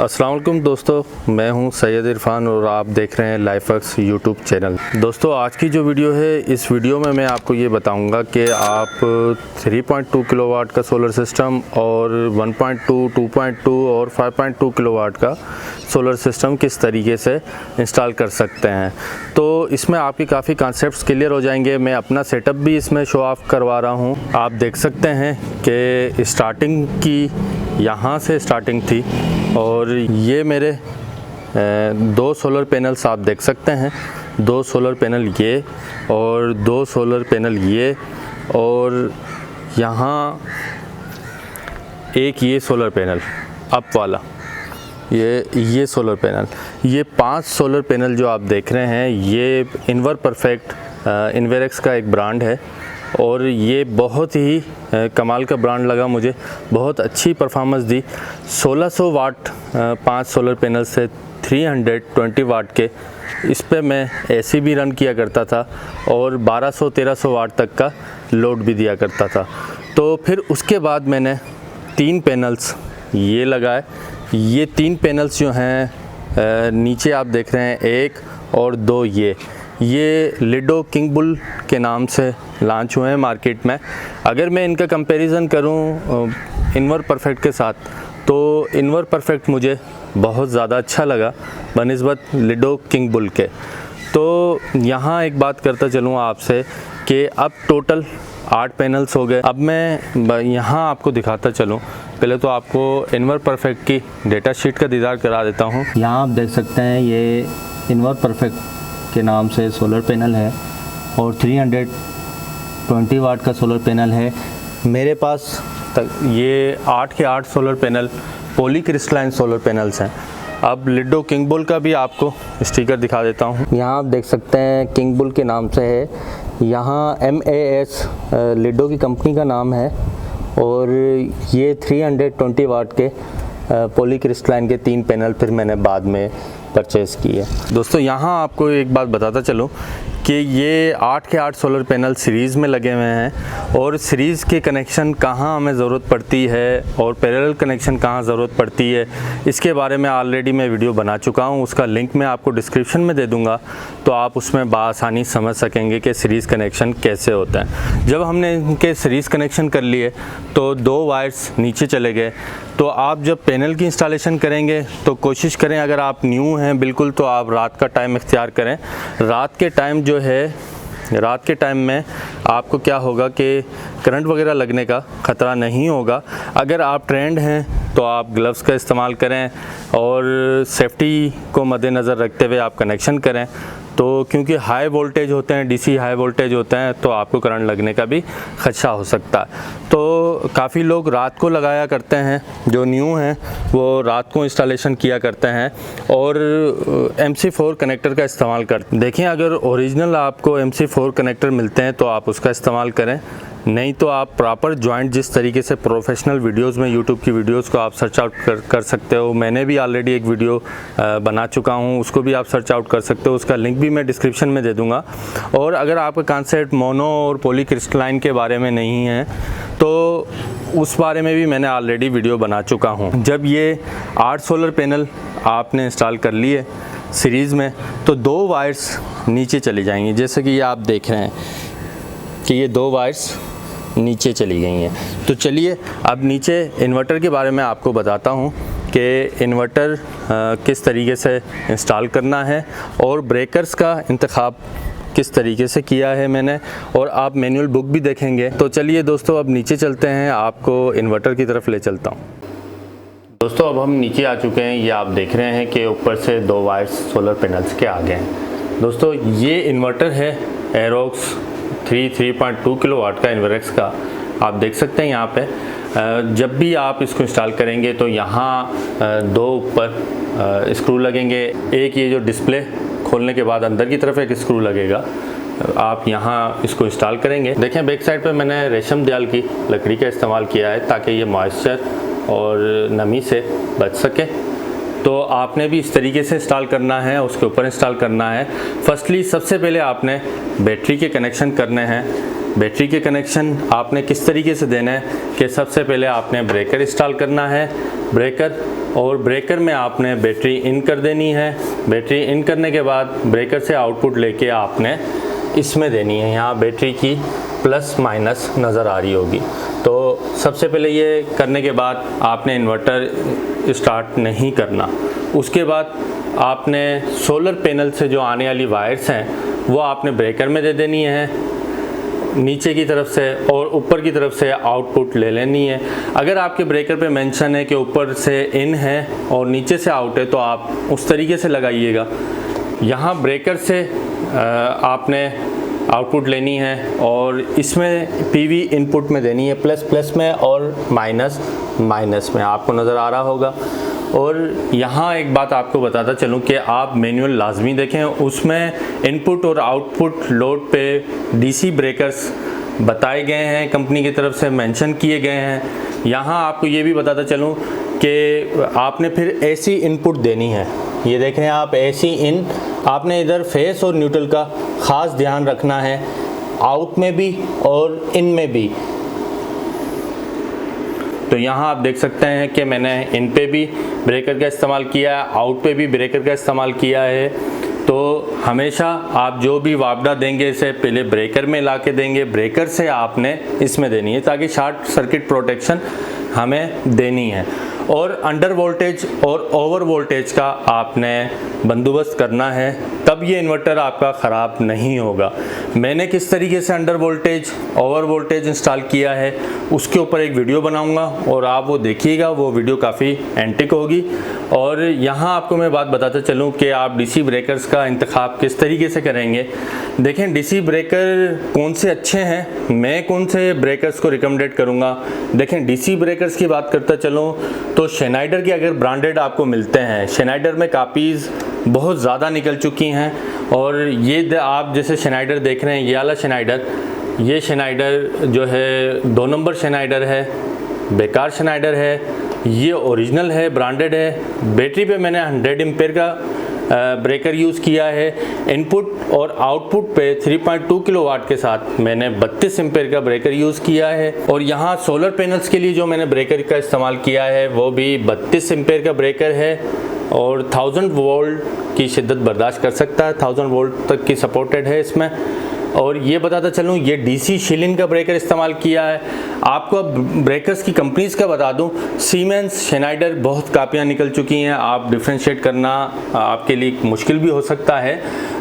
अस्सलाम वालेकुम दोस्तों, मैं हूं सैयद इरफान और आप देख रहे हैं लाइफवर्क्स यूट्यूब चैनल। दोस्तों आज की जो वीडियो है, इस वीडियो में मैं आपको ये बताऊंगा कि आप 3.2 किलोवाट का सोलर सिस्टम और 1.2, 2.2 और 5.2 किलोवाट का सोलर सिस्टम किस तरीके से इंस्टॉल कर सकते हैं। तो इसमें आपकी काफ़ी कॉन्सेप्ट्स क्लियर हो जाएंगे। मैं अपना सेटअप भी इसमें शो ऑफ करवा रहा हूँ। आप देख सकते हैं कि स्टार्टिंग की यहाँ से स्टार्टिंग थी और ये मेरे 2 सोलर पैनल्स आप देख सकते हैं। 2 सोलर पैनल ये और 2 सोलर पैनल ये और यहाँ एक ये सोलर पैनल अप वाला, ये सोलर पैनल, ये 5 सोलर पैनल जो आप देख रहे हैं ये इन्वर परफेक्ट इन्वेरेक्स का एक ब्रांड है और ये बहुत ही कमाल का ब्रांड लगा मुझे। बहुत अच्छी परफॉर्मेंस दी। 1600 वाट 5 सोलर पैनल से 320 वाट के इस पे मैं एसी भी रन किया करता था और 1200-1300 वाट तक का लोड भी दिया करता था। तो फिर उसके बाद मैंने 3 पैनल्स ये लगाए। ये 3 पैनल्स जो हैं नीचे आप देख रहे हैं, 1 और 2 ये लिडो किंग बुल के नाम से लॉन्च हुए हैं मार्केट में। अगर मैं इनका कंपैरिजन करूं इन्वर परफेक्ट के साथ, तो इन्वर परफेक्ट मुझे बहुत ज़्यादा अच्छा लगा बनिस्बत लिडो किंग बुल के। तो यहाँ एक बात करता चलूँ आपसे कि अब टोटल 8 पैनल्स हो गए। अब मैं यहाँ आपको दिखाता चलूँ। पहले तो आपको इन्वर परफेक्ट की डेटा शीट का दीदार करा देता हूँ। यहाँ आप देख सकते हैं ये इन्वर परफेक्ट के नाम से सोलर पैनल है और 320 वाट का सोलर पैनल है मेरे पास। ये 8 के 8 solar panel poly crystalline solar panels हैं। अब लिडो किंग बुल का भी आपको स्टिकर दिखा देता हूँ। यहाँ आप देख सकते हैं किंग बुल के नाम से है। यहाँ MAS लिडो की कंपनी का नाम है और ये 320 वाट के पॉली क्रिस्टलाइन के 3 पैनल फिर मैंने बाद में परचेज़ की है। दोस्तों यहाँ आपको एक बात बताता चलूँ कि ये 8 के 8 सोलर पैनल सीरीज़ में लगे हुए हैं और सीरीज़ के कनेक्शन कहाँ हमें ज़रूरत पड़ती है और पैरेलल कनेक्शन कहाँ ज़रूरत पड़ती है, इसके बारे में ऑलरेडी मैं वीडियो बना चुका हूँ। उसका लिंक मैं आपको डिस्क्रिप्शन में दे दूँगा, तो आप उसमें बआसानी समझ सकेंगे कि सीरीज़ कनेक्शन कैसे होता है। जब हमने इनके सीरीज़ कनेक्शन कर लिए तो 2 वायर्स नीचे चले गए। तो आप जब पैनल की इंस्टॉलेशन करेंगे तो कोशिश करें, अगर आप न्यू हैं बिल्कुल, तो आप रात का टाइम इख्तियार करें। रात के टाइम जो है, रात के टाइम में आपको क्या होगा कि करंट वगैरह लगने का ख़तरा नहीं होगा। अगर आप ट्रेंड हैं तो आप ग्लव्स का इस्तेमाल करें और सेफ्टी को मद्देनज़र रखते हुए आप कनेक्शन करें। तो क्योंकि हाई वोल्टेज होते हैं, DC हाई वोल्टेज होते हैं, तो आपको करंट लगने का भी खदशा हो सकता है। तो काफ़ी लोग रात को लगाया करते हैं, जो न्यू हैं वो रात को इंस्टॉलेशन किया करते हैं और MC4 कनेक्टर का इस्तेमाल करते हैं। देखिए, अगर ओरिजिनल आपको MC4 कनेक्टर मिलते हैं तो आप उसका इस्तेमाल करें, नहीं तो आप प्रॉपर जॉइंट जिस तरीके से प्रोफेशनल वीडियोस में यूट्यूब की वीडियोस को आप सर्च आउट कर सकते हो। मैंने भी ऑलरेडी एक वीडियो बना चुका हूं, उसको भी आप सर्च आउट कर सकते हो। उसका लिंक भी मैं डिस्क्रिप्शन में दे दूंगा। और अगर आपका कॉन्सेप्ट मोनो और पॉली क्रिस्टलाइन के बारे में नहीं है तो उस बारे में भी मैंने ऑलरेडी वीडियो बना चुका हूँ। जब ये 8 सोलर पैनल आपने इंस्टॉल कर लिए सीरीज़ में, तो 2 वायर्स नीचे चली जाएंगी। जैसे कि ये आप देख रहे हैं कि ये 2 वायर्स नीचे चली गई हैं। तो चलिए अब नीचे इन्वर्टर के बारे में आपको बताता हूँ कि इन्वर्टर किस तरीके से इंस्टॉल करना है और ब्रेकर्स का इंतखाब किस तरीके से किया है मैंने, और आप मैनुअल बुक भी देखेंगे। तो चलिए दोस्तों अब नीचे चलते हैं, आपको इन्वर्टर की तरफ ले चलता हूँ। दोस्तों अब हम नीचे आ चुके हैं। ये आप देख रहे हैं कि ऊपर से 2 वायर्स सोलर पैनल्स के आ गए हैं। दोस्तों ये इन्वर्टर है एरोक्स 3.2 किलोवाट का इन्वेरेक्स का। आप देख सकते हैं यहाँ पे जब भी आप इसको इंस्टॉल करेंगे तो यहाँ 2 ऊपर स्क्रू लगेंगे। एक ये जो डिस्प्ले खोलने के बाद अंदर की तरफ एक स्क्रू लगेगा। आप यहाँ इसको इंस्टॉल करेंगे। देखें बैक साइड पे मैंने रेशम दयाल की लकड़ी का इस्तेमाल किया है ताकि ये मॉइस्चर और नमी से बच सके। तो आपने भी इस तरीके से इंस्टॉल करना है, उसके ऊपर इंस्टॉल करना है। फर्स्टली सबसे पहले आपने बैटरी के कनेक्शन करने हैं। बैटरी के कनेक्शन आपने किस तरीके से देना है कि सबसे पहले आपने ब्रेकर इंस्टॉल करना है, ब्रेकर में आपने बैटरी इन कर देनी है। बैटरी इन करने के बाद ब्रेकर से आउटपुट लेके आपने इसमें देनी है। यहाँ बैटरी की प्लस माइनस नज़र आ रही होगी। तो सबसे पहले ये करने के बाद आपने इन्वर्टर स्टार्ट नहीं करना। उसके बाद आपने सोलर पैनल से जो आने वाली वायर्स हैं वो आपने ब्रेकर में दे देनी है नीचे की तरफ से, और ऊपर की तरफ से आउटपुट ले लेनी है। अगर आपके ब्रेकर पे मेंशन है कि ऊपर से इन है और नीचे से आउट है तो आप उस तरीके से लगाइएगा। यहाँ ब्रेकर से आपने आउटपुट लेनी है और इसमें पीवी इनपुट में देनी है, प्लस प्लस में और माइनस माइनस में, आपको नज़र आ रहा होगा। और यहाँ एक बात आपको बताता चलूँ कि आप मैनुअल लाजमी देखें, उसमें इनपुट और आउटपुट लोड पे डीसी ब्रेकर्स बताए गए हैं, कंपनी की तरफ से मेंशन किए गए हैं। यहाँ आपको ये भी बताता चलूँ कि आपने फिर एसी इनपुट देनी है। ये देख रहे हैं आप, एसी इन, आपने इधर फेस और न्यूट्रल का ख़ास ध्यान रखना है, आउट में भी और इन में भी। तो यहाँ आप देख सकते हैं कि मैंने इन पे भी ब्रेकर का इस्तेमाल किया है, आउट पे भी ब्रेकर का इस्तेमाल किया है। तो हमेशा आप जो भी वापडा देंगे इसे पहले ब्रेकर में ला के देंगे, ब्रेकर से आपने इसमें देनी है ताकि शॉर्ट सर्किट प्रोटेक्शन हमें देनी है। और अंडर वोल्टेज और ओवर वोल्टेज का आपने बंदोबस्त करना है, तब ये इन्वर्टर आपका ख़राब नहीं होगा। मैंने किस तरीके से under voltage over voltage install किया है उसके ऊपर एक वीडियो बनाऊंगा और आप वो देखिएगा, वो वीडियो काफ़ी एंटिक होगी। और यहाँ आपको मैं बात बताता चलूँ कि आप डीसी ब्रेकर्स का इंतखाब किस तरीके से करेंगे। देखें डीसी ब्रेकर कौन से अच्छे हैं, मैं कौन से ब्रेकर्स को रिकमेंडेड करूँगा। देखें डीसी ब्रेकर्स की बात करता चलूँ तो शेनाइडर के अगर ब्रांडेड आपको मिलते हैं, शेनाइडर में कापीज़ बहुत ज़्यादा निकल चुकी हैं। और ये आप जैसे शेनाइडर देख रहे हैं, ये वाला शेनाइडर, ये शेनाइडर जो है 2 नंबर शेनाइडर है, बेकार शेनाइडर है। ये ओरिजिनल है, ब्रांडेड है। बैटरी पे मैंने 100 एम्पेयर का ब्रेकर यूज़ किया है। इनपुट और आउटपुट पे 3.2 किलोवाट के साथ मैंने 32 एम्पेयर का ब्रेकर यूज़ किया है। और यहाँ सोलर पैनल्स के लिए जो मैंने ब्रेकर का इस्तेमाल किया है वो भी 32 एम्पेयर का ब्रेकर है और 1000 वोल्ट की शिद्दत बर्दाश्त कर सकता है, 1000 वोल्ट तक की सपोर्टेड है इसमें। और ये बताता चलूँ ये डीसी शिलिन का ब्रेकर इस्तेमाल किया है। आपको अब ब्रेकर्स की कंपनीज़ का बता दूँ, सीमेंस, शेनाइडर बहुत कापियाँ निकल चुकी हैं, आप डिफ्रेंशिएट करना आपके लिए मुश्किल भी हो सकता है।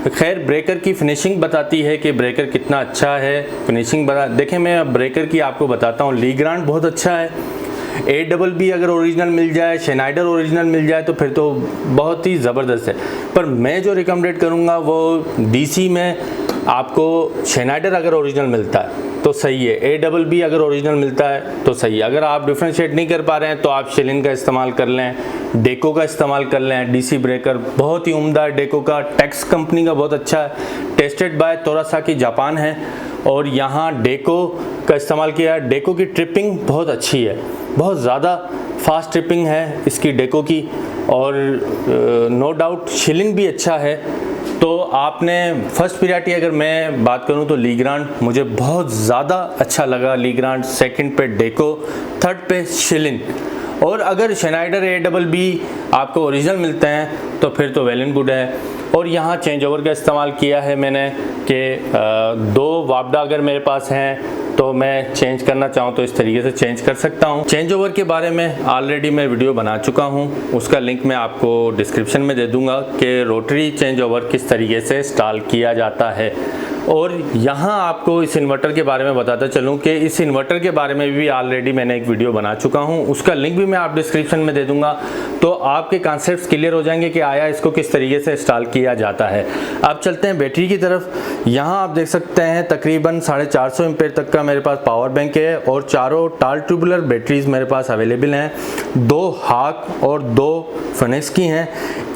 खैर ब्रेकर की फिनिशिंग बताती है कि ब्रेकर कितना अच्छा है, फिनिशिंग बता। देखें मैं ब्रेकर की आपको बताता हूँ, लीग्रांड बहुत अच्छा है, ABB अगर ओरिजिनल मिल जाए, शेनाइडर ओरिजिनल मिल जाए तो फिर तो बहुत ही ज़बरदस्त है। पर मैं जो रिकमेंडेड करूँगा वो डीसी में आपको शेनाइडर अगर ओरिजिनल मिलता है तो सही है, ABB अगर ओरिजिनल मिलता है तो सही है। अगर आप डिफ्रेंशिएट नहीं कर पा रहे हैं तो आप शिलिन का इस्तेमाल कर लें, डेको का इस्तेमाल कर लें। डीसी ब्रेकर बहुत ही उम्दा है, डेको का, टेक्स कंपनी का बहुत अच्छा है, टेस्टेड बाय तोरासाकी जापान है। और यहाँ डेको का इस्तेमाल किया है। डेको की ट्रिपिंग बहुत अच्छी है, बहुत ज़्यादा फास्ट ट्रिपिंग है इसकी डेको की। और नो डाउट शिलिन भी अच्छा है। तो आपने फर्स्ट प्रायोरिटी अगर मैं बात करूं तो लीग्रांड मुझे बहुत ज़्यादा अच्छा लगा, लीग्रांड, सेकंड पे डेको, थर्ड पे शिलिन। और अगर शेनाइडर ABB आपको ओरिजिनल मिलते हैं तो फिर तो वेल एंड गुड है। और यहाँ चेंज ओवर का इस्तेमाल किया है मैंने कि 2 वापडा अगर मेरे पास हैं तो मैं चेंज करना चाहूँ तो इस तरीके से चेंज कर सकता हूँ। चेंज ओवर के बारे में ऑलरेडी मैं वीडियो बना चुका हूँ, उसका लिंक मैं आपको डिस्क्रिप्शन में दे दूँगा कि रोटरी चेंज ओवर किस तरीके से इंस्टॉल किया जाता है। और यहाँ आपको इस इन्वर्टर के बारे में बताता चलूँ कि इस इन्वर्टर के बारे में भी ऑलरेडी मैंने एक वीडियो बना चुका हूँ, उसका लिंक भी मैं आप डिस्क्रिप्शन में दे दूँगा। तो आपके कॉन्सेप्ट्स क्लियर हो जाएंगे कि आया इसको किस तरीके से इंस्टॉल किया जाता है। अब चलते हैं बैटरी की तरफ। यहाँ आप देख सकते हैं तकरीबन 450 एम्पेयर तक का मेरे पास पावर बैंक है और चारों टाल ट्यूबुलर बैटरीज मेरे पास अवेलेबल हैं। 2 हाक और 2 फिनिक्स की हैं।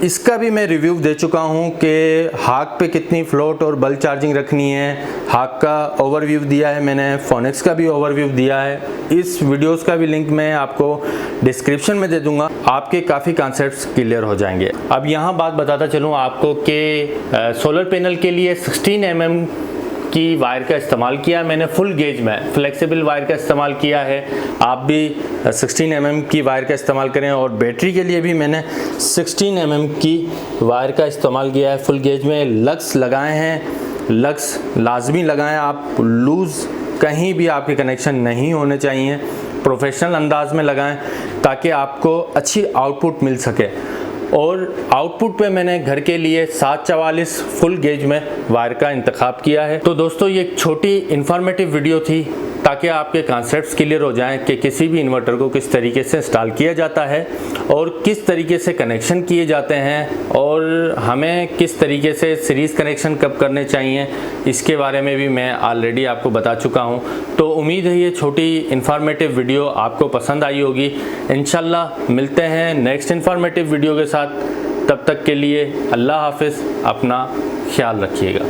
इसका भी मैं रिव्यू दे चुका हूँ कि हाक पे कितनी फ्लोट और बल्ब चार्जिंग रखनी है। हाक का ओवरव्यू दिया है मैंने, फोनिक्स का भी ओवरव्यू दिया है। इस वीडियोस का भी लिंक मैं आपको डिस्क्रिप्शन में दे दूंगा, आपके काफ़ी कॉन्सेप्ट्स क्लियर हो जाएंगे। अब यहाँ बात बताता चलूँ आपको कि सोलर पैनल के लिए 16 mm की वायर का इस्तेमाल किया है। मैंने फुल गेज में फ्लेक्सिबल वायर का इस्तेमाल किया है, आप भी 16 mm की वायर का इस्तेमाल करें। और बैटरी के लिए भी मैंने 16 mm की वायर का इस्तेमाल किया है। फुल गेज में लक्स लगाए हैं, लक्स लाजमी लगाएं आप, लूज़ कहीं भी आपके कनेक्शन नहीं होने चाहिए, प्रोफेशनल अंदाज में लगाएं ताकि आपको अच्छी आउटपुट मिल सके। और आउटपुट पे मैंने घर के लिए 744 फुल गेज में वायर का इंतखाब किया है। तो दोस्तों ये एक छोटी इन्फॉर्मेटिव वीडियो थी ताकि आपके कॉन्सेप्ट्स क्लियर हो जाएं कि किसी भी इन्वर्टर को किस तरीके से इंस्टॉल किया जाता है और किस तरीके से कनेक्शन किए जाते हैं और हमें किस तरीके से सीरीज़ कनेक्शन कब करने चाहिए, इसके बारे में भी मैं ऑलरेडी आपको बता चुका हूं। तो उम्मीद है ये छोटी इन्फॉर्मेटिव वीडियो आपको पसंद आई होगी। इंशाल्लाह मिलते हैं नेक्स्ट इन्फॉर्मेटिव वीडियो के साथ, तब तक के लिए अल्लाह हाफिज़, अपना ख्याल रखिएगा।